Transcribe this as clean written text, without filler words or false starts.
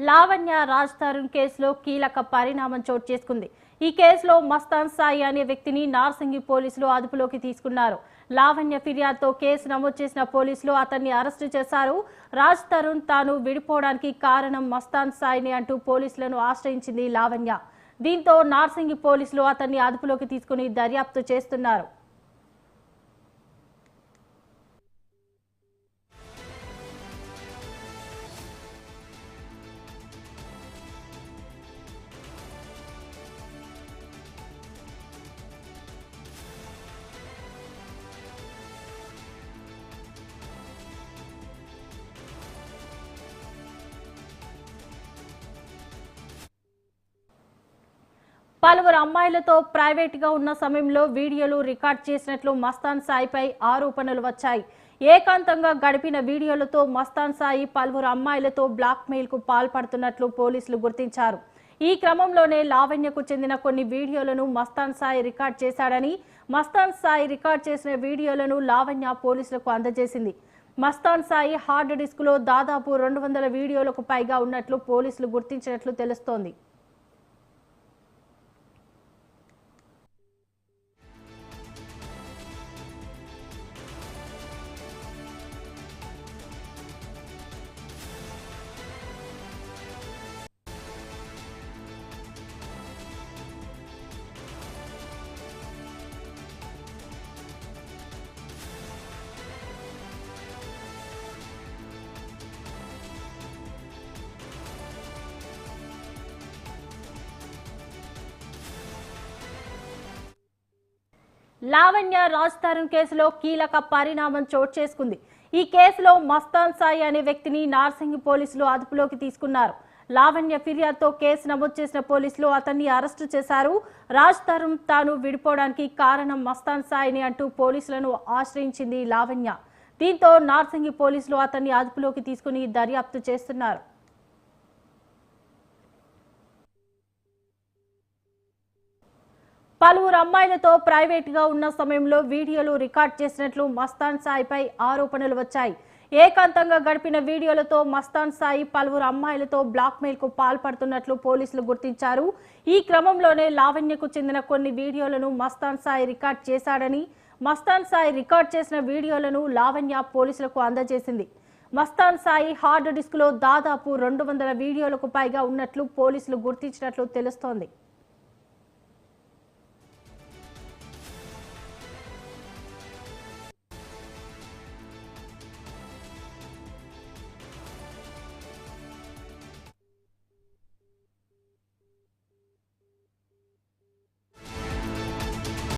లావణ్య రాజ్ తరుణ్ కేసులో కీలక పరిణామం చోటు చేసుకుంది. ఈ కేసులో మస్తాన్ సాయి అనే వ్యక్తిని నార్సింగి పోలీసులు అదుపులోకి తీసుకున్నారు. లావణ్య ఫిర్యాదుతో కేసు నమోదు చేసిన పోలీసులు అతన్ని అరెస్టు చేశారు. రాజ్ తరుణ్ తాను విడిపోవడానికి కారణం మస్తాన్ సాయిని అంటూ పోలీసులను ఆశ్రయించింది లావణ్య. దీంతో నార్సింగి పోలీసులు అతన్ని అదుపులోకి తీసుకుని దర్యాప్తు చేస్తున్నారు. పలువురు అమ్మాయిలతో ప్రైవేట్గా ఉన్న సమయంలో వీడియోలు రికార్డ్ చేసినట్లు మస్తాన్ సాయిపై ఆరోపణలు వచ్చాయి. ఏకాంతంగా గడిపిన వీడియోలతో మస్తాన్ సాయి పలువురు అమ్మాయిలతో బ్లాక్మెయిల్కు పాల్పడుతున్నట్లు పోలీసులు గుర్తించారు. ఈ క్రమంలోనే లావణ్యకు చెందిన కొన్ని వీడియోలను మస్తాన్ సాయి రికార్డ్ చేశాడని, మస్తాన్ సాయి రికార్డ్ చేసిన వీడియోలను లావణ్య పోలీసులకు అందజేసింది. మస్తాన్ సాయి హార్డ్ డిస్క్లో దాదాపు 200 వీడియోలకు పైగా ఉన్నట్లు పోలీసులు గుర్తించినట్లు తెలుస్తోంది. లావణ్య రాజ్ తరుణ్ కేసులో కీలక పరిణామం చోటు చేసుకుంది. ఈ కేసులో మస్తాన్ సాయి అనే వ్యక్తిని నార్సింగి పోలీసులు అదుపులోకి తీసుకున్నారు. లావణ్య ఫిర్యాదుతో కేసు నమోదు చేసిన పోలీసులు అతన్ని అరెస్టు చేశారు. రాజ్ తరుణ్ తాను విడిపోవడానికి కారణం మస్తాన్ సాయిని అంటూ పోలీసులను ఆశ్రయించింది లావణ్య. దీంతో నార్సింగి పోలీసులు అతన్ని అదుపులోకి తీసుకుని దర్యాప్తు చేస్తున్నారు. పలువురు అమ్మాయిలతో ప్రైవేట్గా ఉన్న సమయంలో వీడియోలు రికార్డ్ చేసినట్లు మస్తాన్ సాయిపై ఆరోపణలు వచ్చాయి. ఏకాంతంగా గడిపిన వీడియోలతో మస్తాన్ సాయి పలువురు అమ్మాయిలతో బ్లాక్మెయిల్కు పాల్పడుతున్నట్లు పోలీసులు గుర్తించారు. ఈ క్రమంలోనే లావణ్యకు చెందిన కొన్ని వీడియోలను మస్తాన్ సాయి రికార్డ్ చేశాడని, మస్తాన్ సాయి రికార్డ్ చేసిన వీడియోలను లావణ్య పోలీసులకు అందజేసింది. మస్తాన్ సాయి హార్డ్ డిస్క్లో దాదాపు 200 వీడియోలకు పైగా ఉన్నట్లు పోలీసులు గుర్తించినట్లు తెలుస్తోంది.